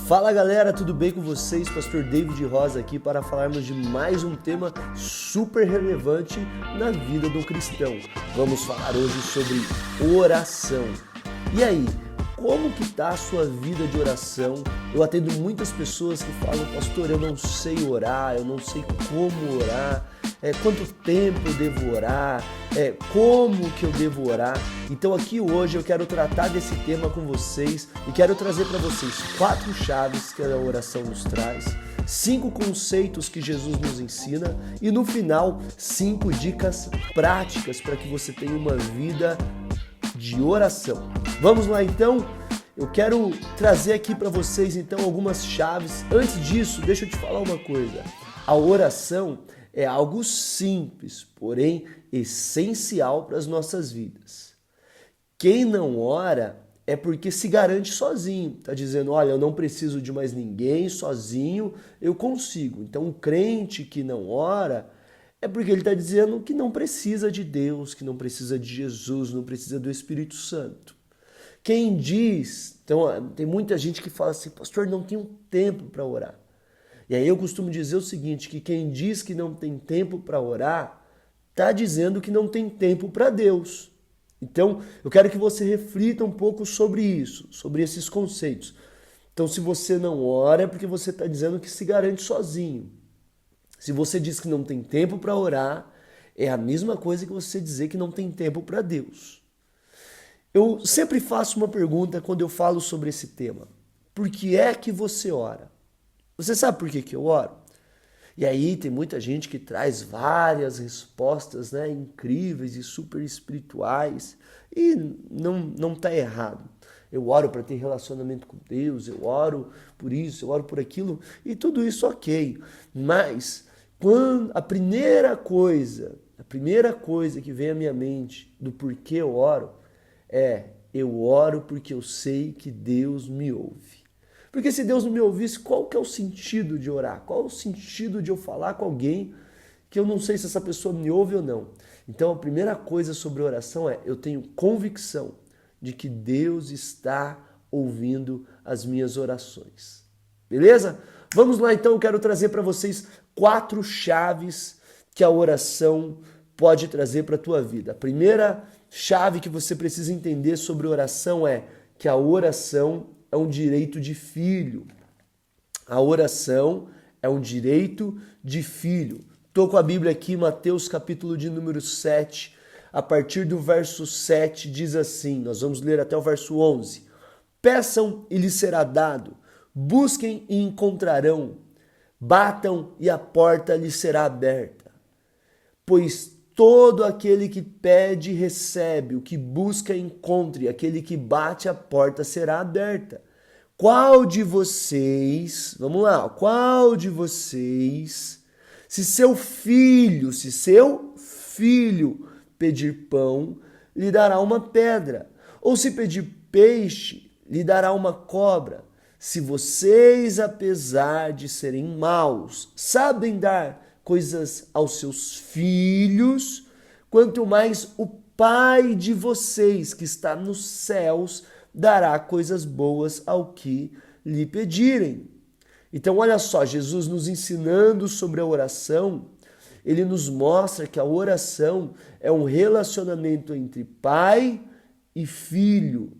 Fala galera, tudo bem com vocês? Pastor David Rosa aqui para falarmos de mais um tema super relevante na vida do cristão. Vamos falar hoje sobre oração. E aí, como que está a sua vida de oração? Eu atendo muitas pessoas que falam, pastor, eu não sei orar, eu não sei como orar, quanto tempo eu devo orar, como que eu devo orar. Então aqui hoje eu quero tratar desse tema com vocês e quero trazer para vocês 4 chaves que a oração nos traz, 5 conceitos que Jesus nos ensina e no final 5 dicas práticas para que você tenha uma vida de oração. Vamos lá então? Eu quero trazer aqui para vocês então algumas chaves. Antes disso, deixa eu te falar uma coisa. A oração é algo simples, porém essencial para as nossas vidas. Quem não ora é porque se garante sozinho. Está dizendo, olha, eu não preciso de mais ninguém, sozinho eu consigo. Então o crente que não ora é porque ele está dizendo que não precisa de Deus, que não precisa de Jesus, não precisa do Espírito Santo. Quem diz, então tem muita gente que fala assim, pastor, não tenho tempo para orar. E aí eu costumo dizer o seguinte, que quem diz que não tem tempo para orar, está dizendo que não tem tempo para Deus. Então eu quero que você reflita um pouco sobre isso, sobre esses conceitos. Então se você não ora é porque você está dizendo que se garante sozinho. Se você diz que não tem tempo para orar, é a mesma coisa que você dizer que não tem tempo para Deus. Eu sempre faço uma pergunta quando eu falo sobre esse tema. Por que é que você ora? Você sabe por que eu oro? E aí tem muita gente que traz várias respostas, incríveis e super espirituais. E não está errado. Eu oro para ter relacionamento com Deus, eu oro por isso, eu oro por aquilo, e tudo isso ok. Mas a primeira coisa que vem à minha mente do porquê eu oro, eu oro porque eu sei que Deus me ouve. Porque se Deus não me ouvisse, qual que é o sentido de orar? Qual é o sentido de eu falar com alguém que eu não sei se essa pessoa me ouve ou não? Então a primeira coisa sobre oração eu tenho convicção de que Deus está ouvindo as minhas orações. Beleza? Vamos lá então, eu quero trazer para vocês 4 chaves que a oração pode trazer para a tua vida. A primeira chave que você precisa entender sobre oração é que a oração é um direito de filho. A oração é um direito de filho. Estou com a Bíblia aqui, Mateus capítulo de número 7, a partir do verso 7 diz assim, nós vamos ler até o verso 11. Peçam e lhes será dado, busquem e encontrarão, batam e a porta lhes será aberta. Pois todo aquele que pede, recebe, o que busca, encontre, aquele que bate, a porta será aberta. Qual de vocês, vamos lá, qual de vocês, se seu filho pedir pão, lhe dará uma pedra, ou se pedir peixe, lhe dará uma cobra? Se vocês, apesar de serem maus, sabem dar coisas aos seus filhos, quanto mais o Pai de vocês, que está nos céus, dará coisas boas ao que lhe pedirem. Então olha só, Jesus nos ensinando sobre a oração, ele nos mostra que a oração é um relacionamento entre pai e filho.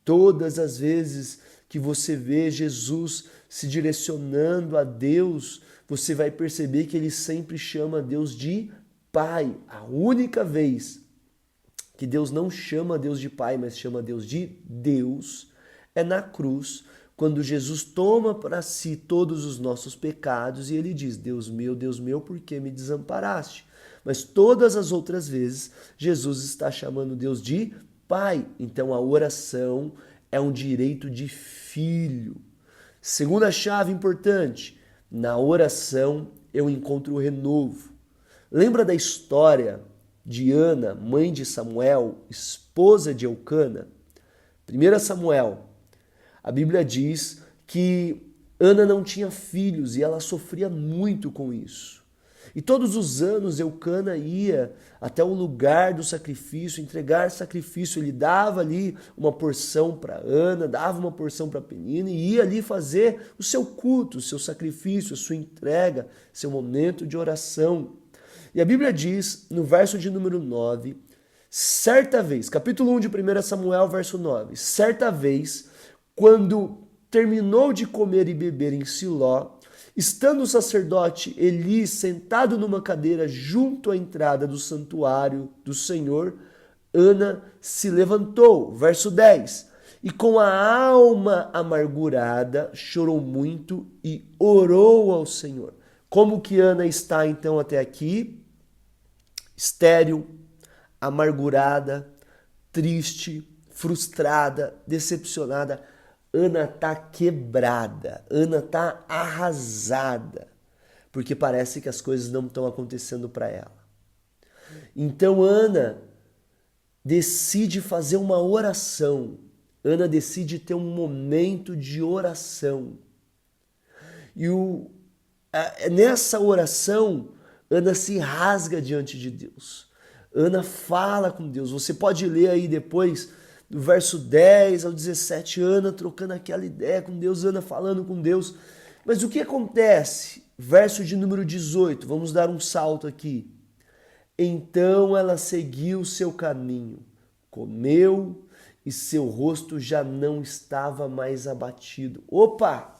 Todas as vezes que você vê Jesus se direcionando a Deus, você vai perceber que ele sempre chama Deus de Pai. A única vez que Deus não chama Deus de Pai, mas chama Deus de Deus, é na cruz, quando Jesus toma para si todos os nossos pecados e ele diz, Deus meu, por que me desamparaste? Mas todas as outras vezes, Jesus está chamando Deus de Pai. Então a oração é um direito de filho. Segunda chave importante, na oração eu encontro o renovo. Lembra da história de Ana, mãe de Samuel, esposa de Eucana? 1 Samuel, a Bíblia diz que Ana não tinha filhos e ela sofria muito com isso. E todos os anos Eucana ia até o lugar do sacrifício, entregar sacrifício. Ele dava ali uma porção para Ana, dava uma porção para Penina e ia ali fazer o seu culto, o seu sacrifício, a sua entrega, seu momento de oração. E a Bíblia diz, no verso de número 9, certa vez, capítulo 1 de 1 Samuel, verso 9, certa vez, quando terminou de comer e beber em Siló, estando o sacerdote Eli sentado numa cadeira junto à entrada do santuário do Senhor, Ana se levantou, verso 10, e com a alma amargurada chorou muito e orou ao Senhor. Como que Ana está então até aqui? Estéril, amargurada, triste, frustrada, decepcionada. Ana está quebrada, Ana está arrasada, porque parece que as coisas não estão acontecendo para ela. Então Ana decide fazer uma oração, Ana decide ter um momento de oração. E nessa oração, Ana se rasga diante de Deus. Ana fala com Deus. Você pode ler aí depois, do verso 10 ao 17, Ana trocando aquela ideia com Deus, Ana falando com Deus. Mas o que acontece? Verso de número 18, vamos dar um salto aqui. Então ela seguiu seu caminho, comeu e seu rosto já não estava mais abatido. Opa!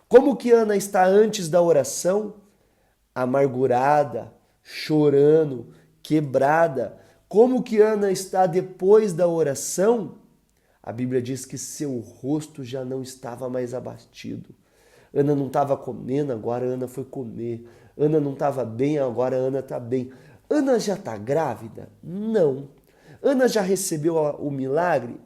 Como que Ana está antes da oração? Amargurada, chorando, quebrada. Como que Ana está depois da oração? A Bíblia diz que seu rosto já não estava mais abatido. Ana não estava comendo, agora Ana foi comer. Ana não estava bem, agora Ana está bem. Ana já está grávida? Não. Ana já recebeu o milagre?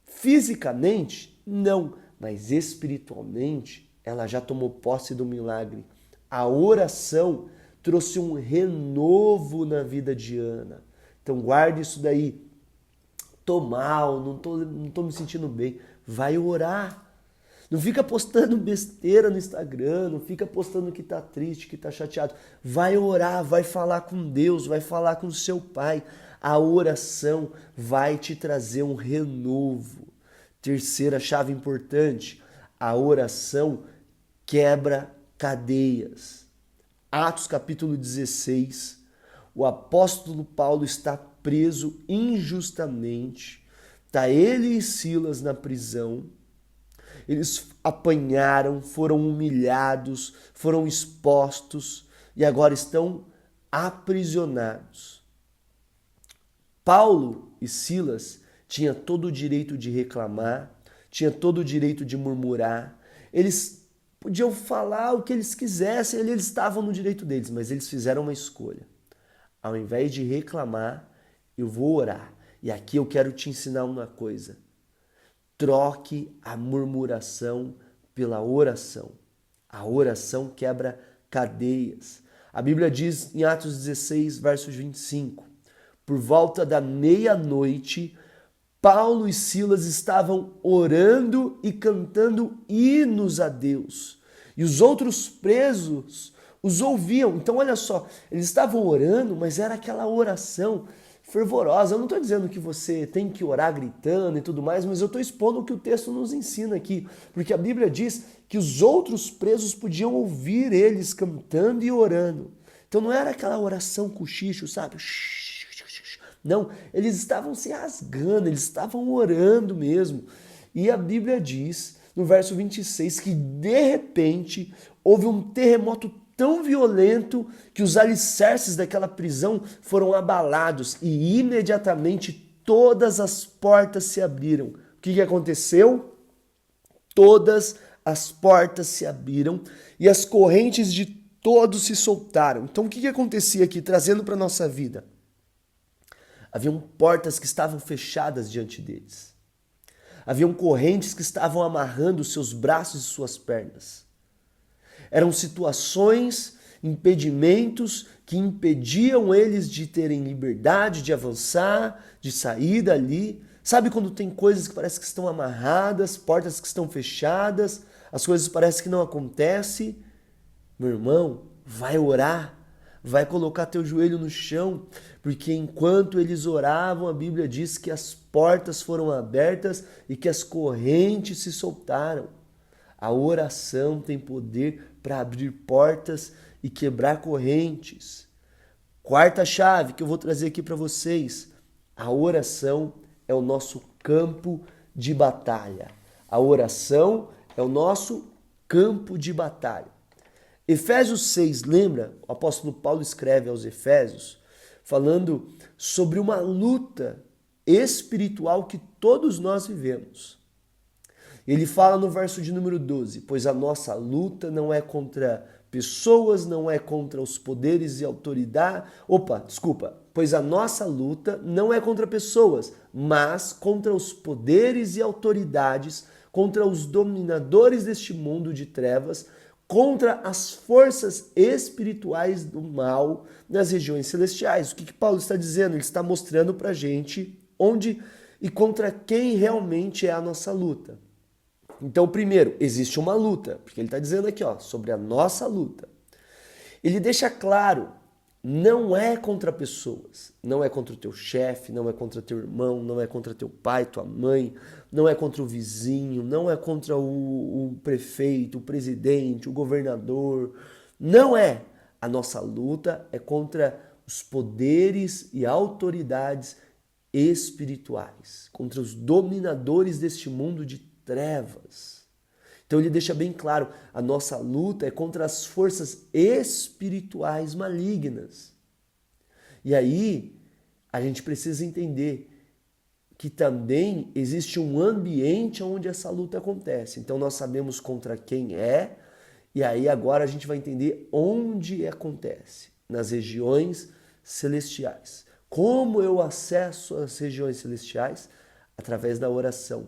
Fisicamente? Não. Mas espiritualmente, ela já tomou posse do milagre. A oração trouxe um renovo na vida de Ana. Então guarde isso daí. Tô mal, não tô me sentindo bem. Vai orar. Não fica postando besteira no Instagram, não fica postando que tá triste, que tá chateado. Vai orar, vai falar com Deus, vai falar com seu pai. A oração vai te trazer um renovo. Terceira chave importante, a oração quebra cadeias. Atos capítulo 16, o apóstolo Paulo está preso injustamente, está ele e Silas na prisão, eles apanharam, foram humilhados, foram expostos e agora estão aprisionados. Paulo e Silas tinham todo o direito de reclamar, tinham todo o direito de murmurar, eles podiam falar o que eles quisessem, eles estavam no direito deles, mas eles fizeram uma escolha. Ao invés de reclamar, eu vou orar. E aqui eu quero te ensinar uma coisa. Troque a murmuração pela oração. A oração quebra cadeias. A Bíblia diz em Atos 16, versos 25, por volta da meia-noite, Paulo e Silas estavam orando e cantando hinos a Deus. E os outros presos os ouviam. Então olha só, eles estavam orando, mas era aquela oração fervorosa. Eu não estou dizendo que você tem que orar gritando e tudo mais, mas eu estou expondo o que o texto nos ensina aqui. Porque a Bíblia diz que os outros presos podiam ouvir eles cantando e orando. Então não era aquela oração cochicho, sabe? Não, eles estavam se rasgando, eles estavam orando mesmo. E a Bíblia diz, no verso 26, que de repente houve um terremoto tão violento que os alicerces daquela prisão foram abalados e imediatamente todas as portas se abriram. O que aconteceu? Todas as portas se abriram e as correntes de todos se soltaram. Então o que acontecia aqui, trazendo para a nossa vida? Haviam portas que estavam fechadas diante deles. Haviam correntes que estavam amarrando seus braços e suas pernas. Eram situações, impedimentos que impediam eles de terem liberdade, de avançar, de sair dali. Sabe quando tem coisas que parece que estão amarradas, portas que estão fechadas, as coisas parecem que não acontecem? Meu irmão, vai orar. vai colocar teu joelho no chão, porque enquanto eles oravam, a Bíblia diz que as portas foram abertas e que as correntes se soltaram. A oração tem poder para abrir portas e quebrar correntes. Quarta chave que eu vou trazer aqui para vocês: a oração é o nosso campo de batalha. A oração é o nosso campo de batalha. Efésios 6, lembra? O apóstolo Paulo escreve aos Efésios falando sobre uma luta espiritual que todos nós vivemos. Ele fala no verso de número 12, pois a nossa luta não é contra pessoas, não é contra os poderes e autoridade. Pois a nossa luta não é contra pessoas, mas contra os poderes e autoridades, contra os dominadores deste mundo de trevas, contra as forças espirituais do mal nas regiões celestiais. O que Paulo está dizendo? Ele está mostrando para a gente onde e contra quem realmente é a nossa luta. Então, primeiro, existe uma luta, porque ele está dizendo aqui, sobre a nossa luta. Ele deixa claro, não é contra pessoas, não é contra o teu chefe, não é contra teu irmão, não é contra teu pai, tua mãe, não é contra o vizinho, não é contra o prefeito, o presidente, o governador, não é. A nossa luta é contra os poderes e autoridades espirituais, contra os dominadores deste mundo de trevas. Então ele deixa bem claro, a nossa luta é contra as forças espirituais malignas. E aí a gente precisa entender que também existe um ambiente onde essa luta acontece. Então nós sabemos contra quem é, e aí agora a gente vai entender onde acontece, nas regiões celestiais. Como eu acesso às regiões celestiais? Através da oração.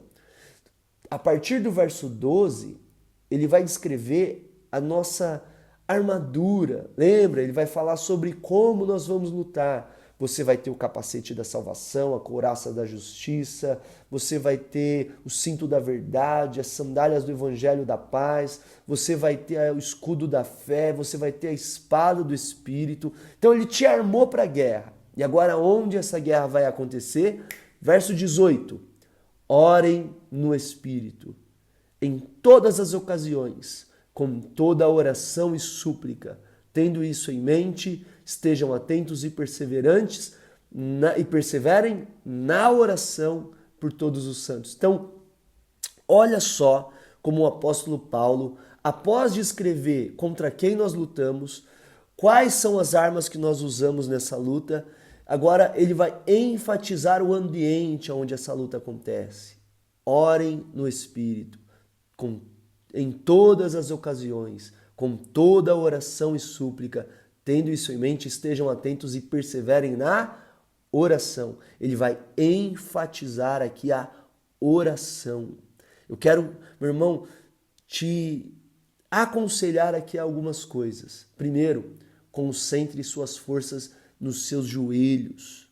A partir do verso 12, ele vai descrever a nossa armadura. Lembra? Ele vai falar sobre como nós vamos lutar. Você vai ter o capacete da salvação, a couraça da justiça, você vai ter o cinto da verdade, as sandálias do evangelho da paz, você vai ter o escudo da fé, você vai ter a espada do Espírito. Então ele te armou para a guerra. E agora onde essa guerra vai acontecer? Verso 18. Orem no Espírito, em todas as ocasiões, com toda a oração e súplica. Tendo isso em mente, estejam atentos e perseverantes e perseverem na oração por todos os santos. Então, olha só como o apóstolo Paulo, após descrever contra quem nós lutamos, quais são as armas que nós usamos nessa luta, agora ele vai enfatizar o ambiente onde essa luta acontece. Orem no Espírito, em todas as ocasiões, com toda a oração e súplica. Tendo isso em mente, estejam atentos e perseverem na oração. Ele vai enfatizar aqui a oração. Eu quero, meu irmão, te aconselhar aqui algumas coisas. Primeiro, concentre suas forças nos seus joelhos.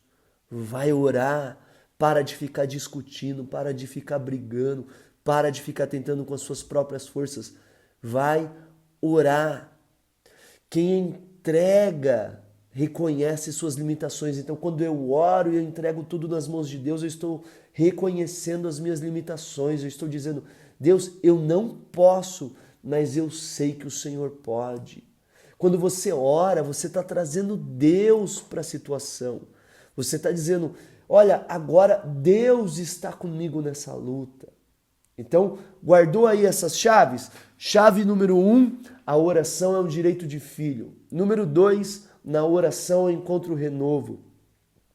Vai orar. Para de ficar discutindo, para de ficar brigando, para de ficar tentando com as suas próprias forças. Vai orar. Quem entrega reconhece suas limitações. Então, quando eu oro e eu entrego tudo nas mãos de Deus, eu estou reconhecendo as minhas limitações. Eu estou dizendo, Deus, eu não posso, mas eu sei que o Senhor pode. Quando você ora, você está trazendo Deus para a situação. Você está dizendo, olha, agora Deus está comigo nessa luta. Então, guardou aí essas chaves? Chave número 1, a oração é um direito de filho. Número 2, na oração eu encontro renovo.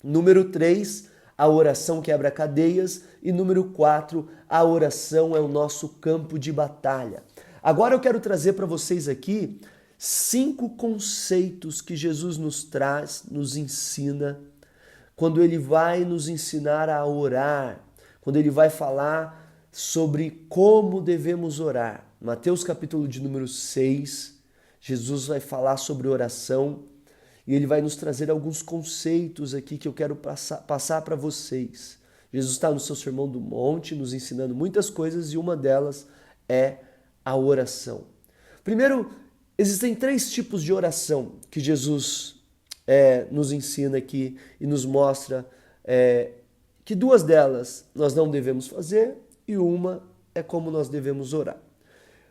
Número 3, a oração quebra cadeias. E número 4, a oração é o nosso campo de batalha. Agora eu quero trazer para vocês aqui 5 conceitos que Jesus nos traz, nos ensina, quando ele vai nos ensinar a orar, quando ele vai falar sobre como devemos orar. Mateus capítulo de número 6, Jesus vai falar sobre oração e ele vai nos trazer alguns conceitos aqui que eu quero passar para vocês. Jesus está no seu Sermão do Monte, nos ensinando muitas coisas e uma delas é a oração. Primeiro, existem 3 tipos de oração que Jesus nos ensina aqui e nos mostra que duas delas nós não devemos fazer e uma é como nós devemos orar.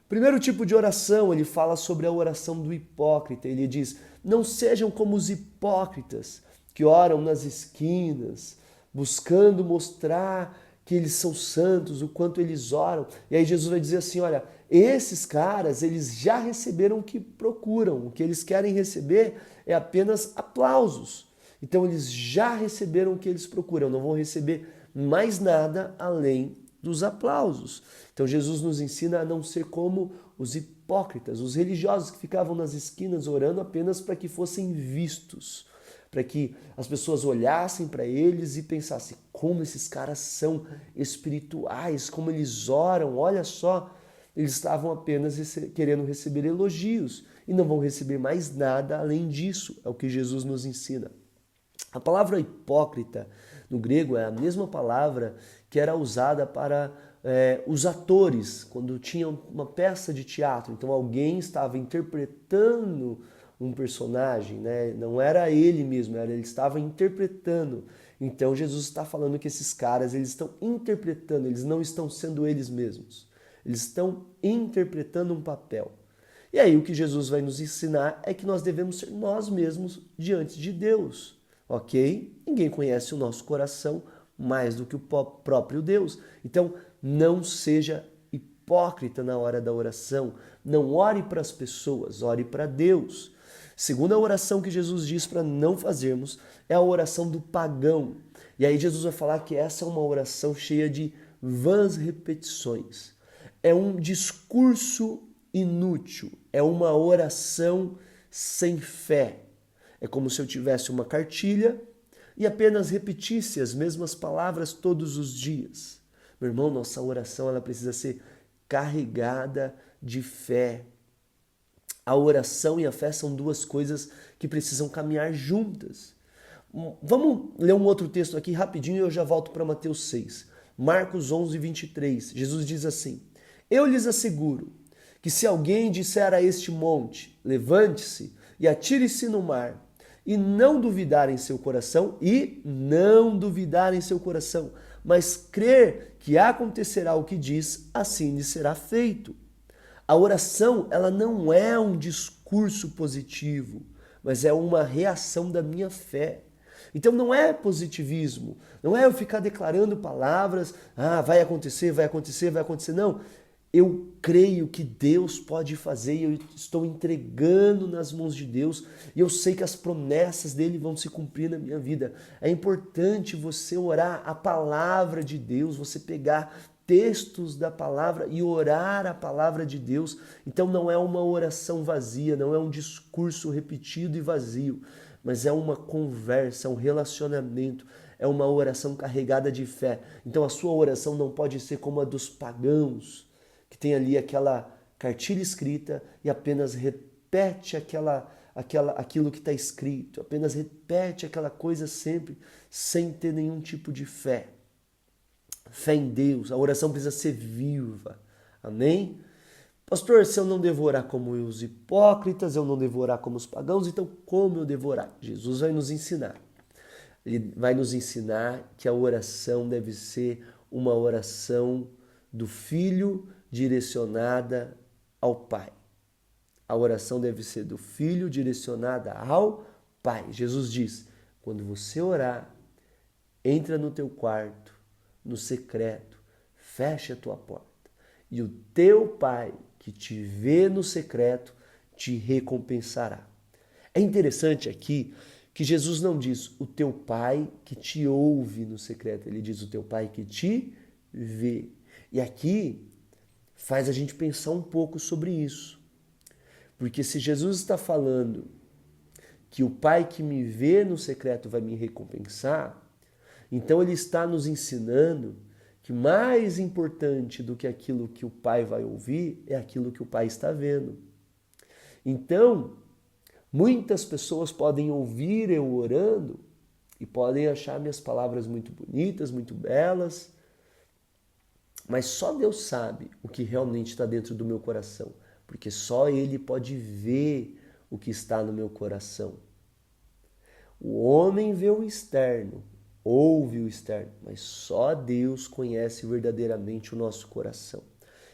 Primeiro tipo de oração, ele fala sobre a oração do hipócrita. Ele diz, não sejam como os hipócritas que oram nas esquinas, buscando mostrar que eles são santos, o quanto eles oram. E aí Jesus vai dizer assim, olha, esses caras, eles já receberam o que procuram. O que eles querem receber é apenas aplausos. Então eles já receberam o que eles procuram, não vão receber mais nada além dos aplausos. Então Jesus nos ensina a não ser como os hipócritas, os religiosos que ficavam nas esquinas orando apenas para que fossem vistos, para que as pessoas olhassem para eles e pensassem como esses caras são espirituais, como eles oram, olha só, eles estavam apenas querendo receber elogios e não vão receber mais nada além disso, é o que Jesus nos ensina. A palavra hipócrita no grego é a mesma palavra que era usada para os atores, quando tinham uma peça de teatro. Então alguém estava interpretando um personagem, né? Não era ele mesmo, ele estava interpretando. Então Jesus está falando que esses caras, eles estão interpretando, eles não estão sendo eles mesmos. Eles estão interpretando um papel. E aí o que Jesus vai nos ensinar é que nós devemos ser nós mesmos diante de Deus. Ok? Ninguém conhece o nosso coração mais do que o próprio Deus. Então, não seja hipócrita na hora da oração. Não ore para as pessoas, ore para Deus. Segunda oração que Jesus diz para não fazermos é a oração do pagão. E aí Jesus vai falar que essa é uma oração cheia de vãs repetições. É um discurso inútil, é uma oração sem fé. É como se eu tivesse uma cartilha e apenas repetisse as mesmas palavras todos os dias. Meu irmão, nossa oração ela precisa ser carregada de fé. A oração e a fé são duas coisas que precisam caminhar juntas. Vamos ler um outro texto aqui rapidinho e eu já volto para Mateus 6. Marcos 11, 23. Jesus diz assim, eu lhes asseguro que se alguém disser a este monte, levante-se e atire-se no mar, e não duvidar em seu coração, mas crer que acontecerá o que diz, assim lhe será feito. A oração, ela não é um discurso positivo, mas é uma reação da minha fé. Então não é positivismo, não é eu ficar declarando palavras, vai acontecer, não. Eu creio que Deus pode fazer e eu estou entregando nas mãos de Deus e eu sei que as promessas dele vão se cumprir na minha vida. É importante você orar a palavra de Deus, você pegar textos da palavra e orar a palavra de Deus. Então não é uma oração vazia, não é um discurso repetido e vazio, mas é uma conversa, um relacionamento, é uma oração carregada de fé. Então a sua oração não pode ser como a dos pagãos, que tem ali aquela cartilha escrita e apenas repete aquilo que está escrito, apenas repete aquela coisa sempre, sem ter nenhum tipo de fé. Fé em Deus, a oração precisa ser viva, amém? Pastor, se eu não devo orar como os hipócritas, eu não devo orar como os pagãos, então como eu devo orar? Jesus vai nos ensinar. Ele vai nos ensinar que a oração deve ser uma oração do Filho direcionada ao Pai. A oração deve ser do Filho direcionada ao Pai. Jesus diz, quando você orar, entra no teu quarto, no secreto, fecha a tua porta. E o teu Pai, que te vê no secreto, te recompensará. É interessante aqui que Jesus não diz o teu Pai que te ouve no secreto. Ele diz o teu Pai que te vê. E aqui faz a gente pensar um pouco sobre isso. Porque se Jesus está falando que o Pai que me vê no secreto vai me recompensar, então ele está nos ensinando que mais importante do que aquilo que o Pai vai ouvir é aquilo que o Pai está vendo. Então, muitas pessoas podem ouvir eu orando e podem achar minhas palavras muito bonitas, muito belas, mas só Deus sabe o que realmente está dentro do meu coração, porque só Ele pode ver o que está no meu coração. O homem vê o externo, ouve o externo, mas só Deus conhece verdadeiramente o nosso coração.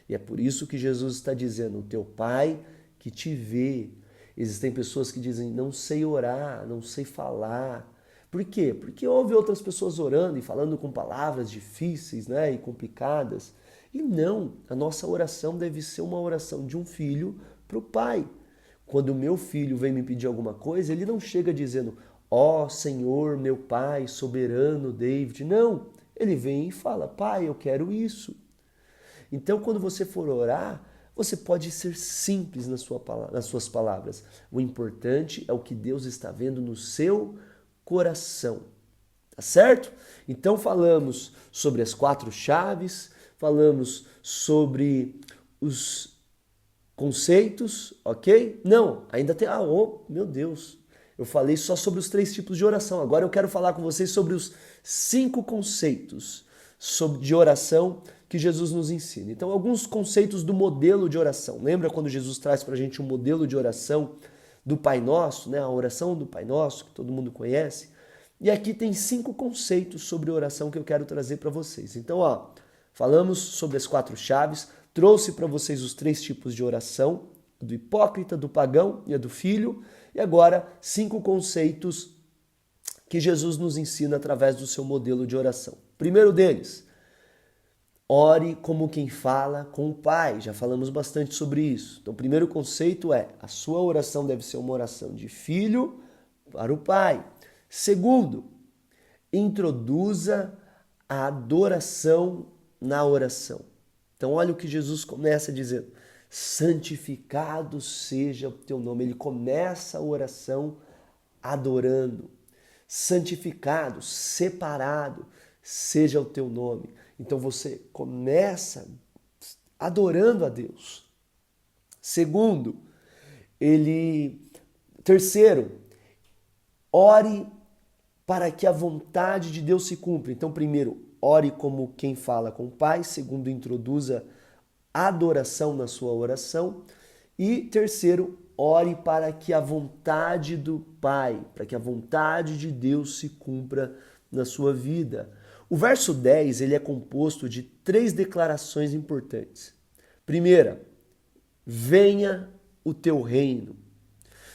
E é por isso que Jesus está dizendo, o teu Pai que te vê. Existem pessoas que dizem, não sei orar, não sei falar. Por quê? Porque ouve outras pessoas orando e falando com palavras difíceis, né, e complicadas. E não, a nossa oração deve ser uma oração de um filho para o pai. Quando o meu filho vem me pedir alguma coisa, ele não chega dizendo, ó Senhor, meu Pai, soberano David. Não, ele vem e fala, Pai, eu quero isso. Então, quando você for orar, você pode ser simples nas suas palavras. O importante é o que Deus está vendo no seu coração. Tá certo? Então, falamos sobre as 4 chaves, falamos sobre os conceitos, ok? Não, ainda tem... meu Deus! Eu falei só sobre os 3 tipos de oração. Agora eu quero falar com vocês sobre os 5 conceitos de oração que Jesus nos ensina. Então, alguns conceitos do modelo de oração. Lembra quando Jesus traz para a gente um modelo de oração do Pai Nosso, né? A oração do Pai Nosso, que todo mundo conhece. E aqui tem 5 conceitos sobre oração que eu quero trazer para vocês. Então, falamos sobre as 4 chaves, trouxe para vocês os 3 tipos de oração, do hipócrita, do pagão e a do filho. E agora, 5 conceitos que Jesus nos ensina através do seu modelo de oração. Primeiro deles, ore como quem fala com o Pai. Já falamos bastante sobre isso. Então, o primeiro conceito é, a sua oração deve ser uma oração de filho para o Pai. Segundo, introduza a adoração na oração. Então, olha o que Jesus começa dizendo. Santificado seja o teu nome. Ele começa a oração adorando. Santificado, separado, seja o teu nome. Então você começa adorando a Deus. Terceiro, ore para que a vontade de Deus se cumpra. Então, primeiro, ore como quem fala com o Pai. Segundo, introduza adoração na sua oração. E terceiro, ore para que a vontade do Pai, para que a vontade de Deus se cumpra na sua vida. O verso 10 ele é composto de 3 declarações importantes. Primeira, venha o teu reino.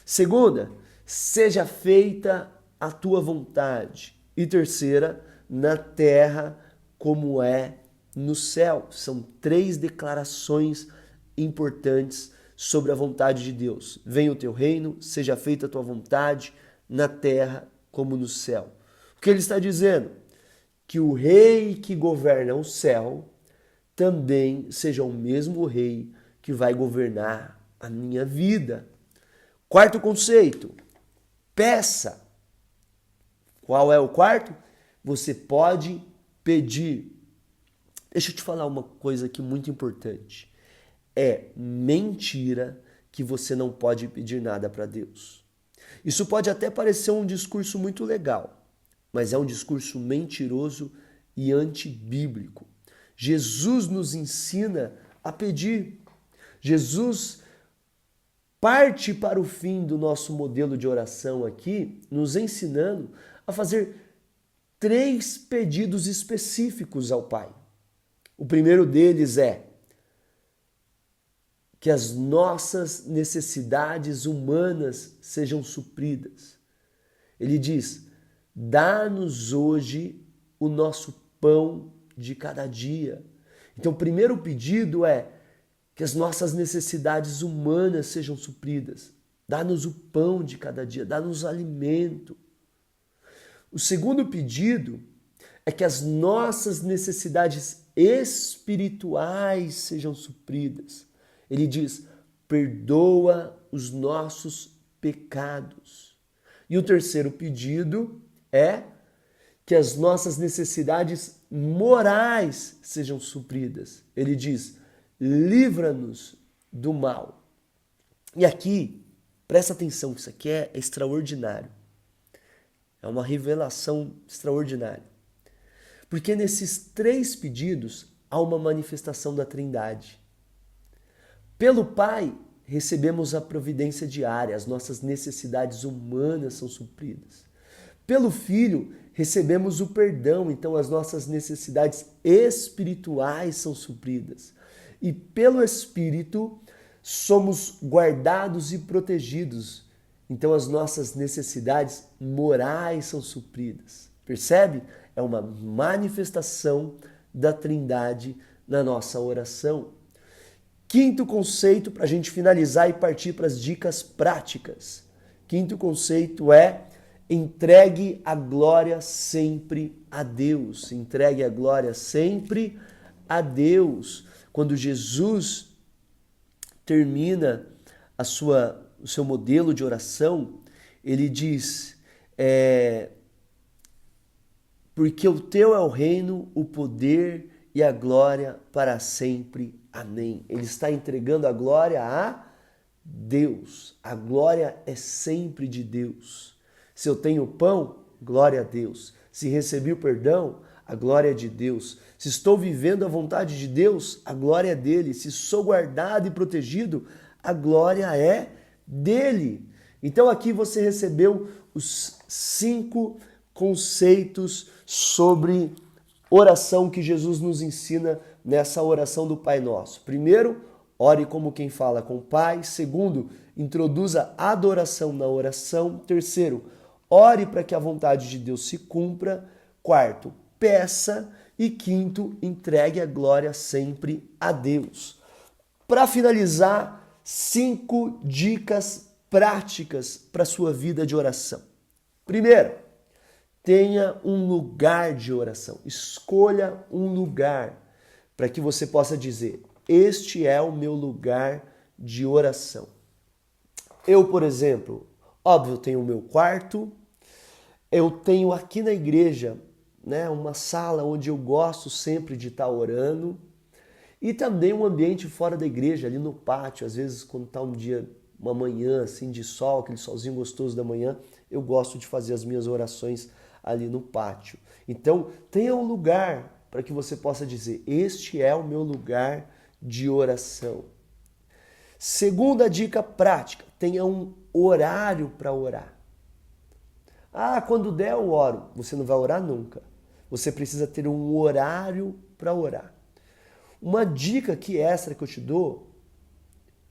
Segunda, seja feita a tua vontade. E terceira, na terra como é no céu. São 3 declarações importantes sobre a vontade de Deus. Venha o teu reino, seja feita a tua vontade, na terra como no céu. O que ele está dizendo? Que o rei que governa o céu também seja o mesmo rei que vai governar a minha vida. Quarto conceito, peça. Qual é o quarto? Você pode pedir. Deixa eu te falar uma coisa aqui muito importante. É mentira que você não pode pedir nada para Deus. Isso pode até parecer um discurso muito legal, mas é um discurso mentiroso e antibíblico. Jesus nos ensina a pedir. Jesus parte para o fim do nosso modelo de oração aqui, nos ensinando a fazer 3 pedidos específicos ao Pai. O primeiro deles é que as nossas necessidades humanas sejam supridas. Ele diz, dá-nos hoje o nosso pão de cada dia. Então, o primeiro pedido é que as nossas necessidades humanas sejam supridas. Dá-nos o pão de cada dia, dá-nos alimento. O segundo pedido é que as nossas necessidades espirituais sejam supridas. Ele diz, perdoa os nossos pecados. E o terceiro pedido é que as nossas necessidades morais sejam supridas. Ele diz, livra-nos do mal. E aqui, presta atenção, isso aqui é extraordinário. É uma revelação extraordinária. Porque nesses 3 pedidos há uma manifestação da Trindade. Pelo Pai, recebemos a providência diária, as nossas necessidades humanas são supridas. Pelo Filho, recebemos o perdão, então as nossas necessidades espirituais são supridas. E pelo Espírito, somos guardados e protegidos, então as nossas necessidades morais são supridas. Percebe? É uma manifestação da Trindade na nossa oração. Quinto conceito, para a gente finalizar e partir para as dicas práticas. Quinto conceito é: entregue a glória sempre a Deus. Entregue a glória sempre a Deus. Quando Jesus termina o seu modelo de oração, ele diz, porque o teu é o reino, o poder e a glória para sempre. Amém. Ele está entregando a glória a Deus. A glória é sempre de Deus. Se eu tenho pão, glória a Deus. Se recebi o perdão, a glória é de Deus. Se estou vivendo a vontade de Deus, a glória é dele. Se sou guardado e protegido, a glória é dele. Então aqui você recebeu os 5 conceitos sobre oração que Jesus nos ensina nessa oração do Pai Nosso. Primeiro, ore como quem fala com o Pai. Segundo, introduza adoração na oração. Terceiro, ore para que a vontade de Deus se cumpra. Quarto, peça. E quinto, entregue a glória sempre a Deus. Para finalizar, 5 dicas práticas para a sua vida de oração. Primeiro, tenha um lugar de oração. Escolha um lugar para que você possa dizer: este é o meu lugar de oração. Eu, por exemplo, óbvio, tenho o meu quarto, eu tenho aqui na igreja, né, uma sala onde eu gosto sempre de estar orando, e também um ambiente fora da igreja, ali no pátio. Às vezes, quando está um dia, uma manhã assim de sol, aquele solzinho gostoso da manhã, eu gosto de fazer as minhas orações ali no pátio. Então, tenha um lugar para que você possa dizer: este é o meu lugar de oração. Segunda dica prática: tenha um horário para orar. Quando der eu oro. Você não vai orar nunca. Você precisa ter um horário para orar. Uma dica aqui extra que eu te dou: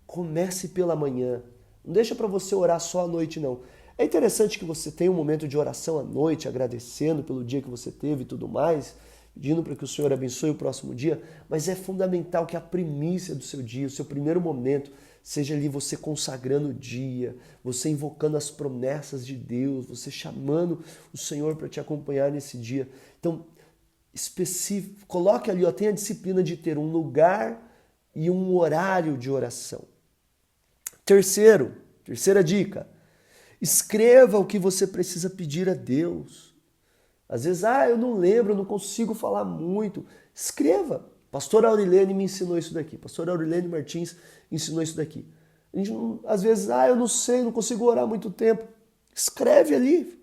comece pela manhã. Não deixa para você orar só à noite, não. É interessante que você tenha um momento de oração à noite, agradecendo pelo dia que você teve e tudo mais, pedindo para que o Senhor abençoe o próximo dia, mas é fundamental que a primícia do seu dia, o seu primeiro momento, seja ali você consagrando o dia, você invocando as promessas de Deus, você chamando o Senhor para te acompanhar nesse dia. Então, coloque ali, tenha a disciplina de ter um lugar e um horário de oração. Terceira dica: escreva o que você precisa pedir a Deus. Às vezes, eu não lembro, eu não consigo falar muito. Escreva. Pastor Aurilene me ensinou isso daqui. Pastor Aurilene Martins ensinou isso daqui. Às vezes, eu não sei, não consigo orar há muito tempo. Escreve ali.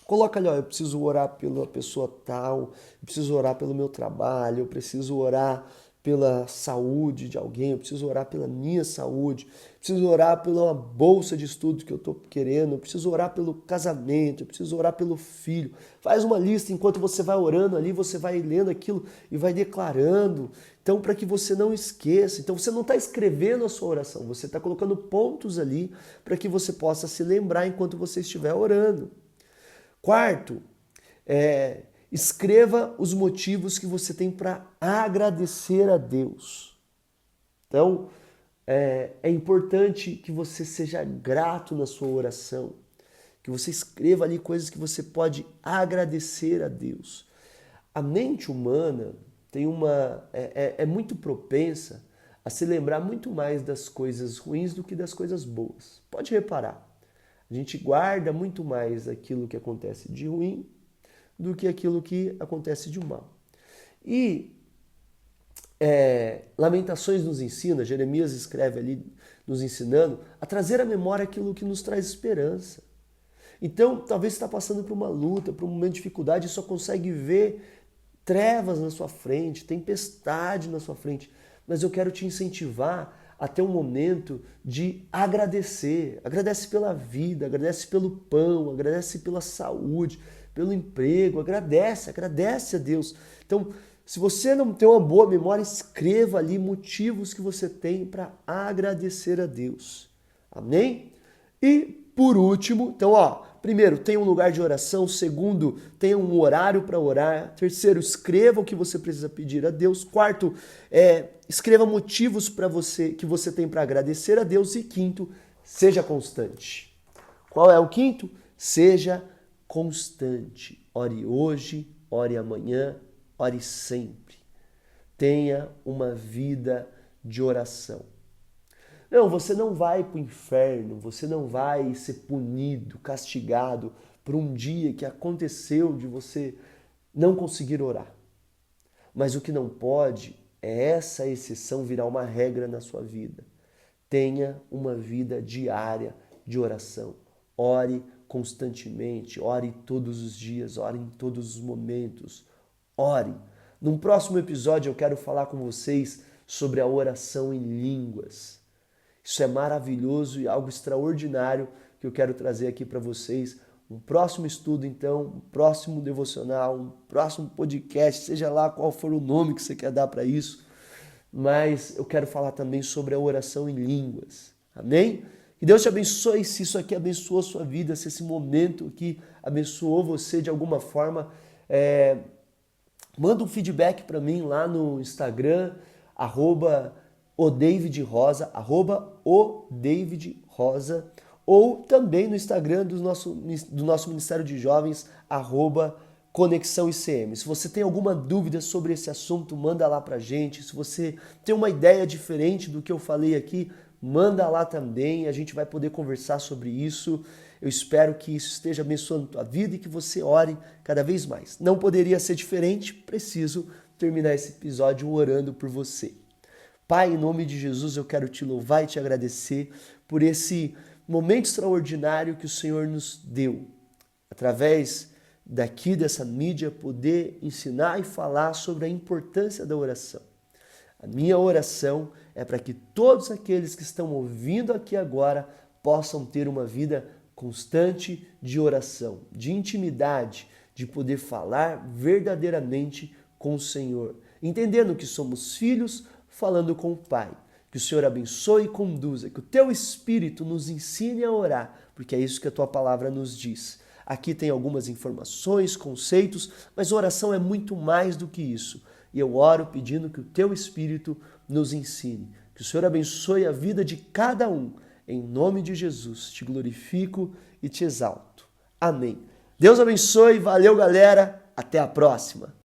Coloca ali, eu preciso orar pela pessoa tal, eu preciso orar pelo meu trabalho, eu preciso orar pela saúde de alguém, eu preciso orar pela minha saúde, eu preciso orar pela bolsa de estudo que eu estou querendo, eu preciso orar pelo casamento, eu preciso orar pelo filho. Faz uma lista, enquanto você vai orando ali, você vai lendo aquilo e vai declarando. Então, para que você não esqueça. Então, você não está escrevendo a sua oração, você está colocando pontos ali para que você possa se lembrar enquanto você estiver orando. Quarto, escreva os motivos que você tem para agradecer a Deus. Então, é importante que você seja grato na sua oração, que você escreva ali coisas que você pode agradecer a Deus. A mente humana é muito propensa a se lembrar muito mais das coisas ruins do que das coisas boas. Pode reparar, a gente guarda muito mais aquilo que acontece de ruim do que aquilo que acontece de mal. E Lamentações nos ensina, Jeremias escreve ali, nos ensinando a trazer à memória aquilo que nos traz esperança. Então, talvez você está passando por uma luta, por um momento de dificuldade, e só consegue ver trevas na sua frente, tempestade na sua frente. Mas eu quero te incentivar a ter um momento de agradecer. Agradece pela vida, agradece pelo pão, agradece pela saúde, pelo emprego, agradece a Deus. Então, se você não tem uma boa memória, escreva ali motivos que você tem para agradecer a Deus. Amém? E por último, então, primeiro, tenha um lugar de oração. Segundo, tenha um horário para orar. Terceiro, escreva o que você precisa pedir a Deus. Quarto, escreva motivos para você que você tem para agradecer a Deus. E quinto, seja constante. Qual é o quinto? Seja constante. Ore hoje, ore amanhã, ore sempre. Tenha uma vida de oração. Não, você não vai para o inferno, você não vai ser punido, castigado por um dia que aconteceu de você não conseguir orar. Mas o que não pode é essa exceção virar uma regra na sua vida. Tenha uma vida diária de oração. Ore constantemente, ore todos os dias, ore em todos os momentos. Ore. Num próximo episódio eu quero falar com vocês sobre a oração em línguas. Isso é maravilhoso e algo extraordinário que eu quero trazer aqui para vocês. Um próximo estudo, então, um próximo devocional, um próximo podcast, seja lá qual for o nome que você quer dar para isso. Mas eu quero falar também sobre a oração em línguas. Amém? Que Deus te abençoe. Se isso aqui abençoou a sua vida, se esse momento aqui abençoou você de alguma forma, manda um feedback para mim lá no Instagram, @oDavidRosa, @oDavidRosa, ou também no Instagram do nosso Ministério de Jovens, @Conexão ICM. Se você tem alguma dúvida sobre esse assunto, manda lá pra gente. Se você tem uma ideia diferente do que eu falei aqui, manda lá também. A gente vai poder conversar sobre isso. Eu espero que isso esteja abençoando a tua vida e que você ore cada vez mais. Não poderia ser diferente, preciso terminar esse episódio orando por você. Pai, em nome de Jesus, eu quero te louvar e te agradecer por esse momento extraordinário que o Senhor nos deu. Através daqui dessa mídia, poder ensinar e falar sobre a importância da oração. A minha oração é para que todos aqueles que estão ouvindo aqui agora possam ter uma vida constante de oração, de intimidade, de poder falar verdadeiramente com o Senhor, entendendo que somos filhos, falando com o Pai. Que o Senhor abençoe e conduza, que o teu Espírito nos ensine a orar, porque é isso que a tua palavra nos diz. Aqui tem algumas informações, conceitos, mas oração é muito mais do que isso. E eu oro pedindo que o teu Espírito nos ensine. Que o Senhor abençoe a vida de cada um. Em nome de Jesus, te glorifico e te exalto. Amém. Deus abençoe, valeu galera, até a próxima.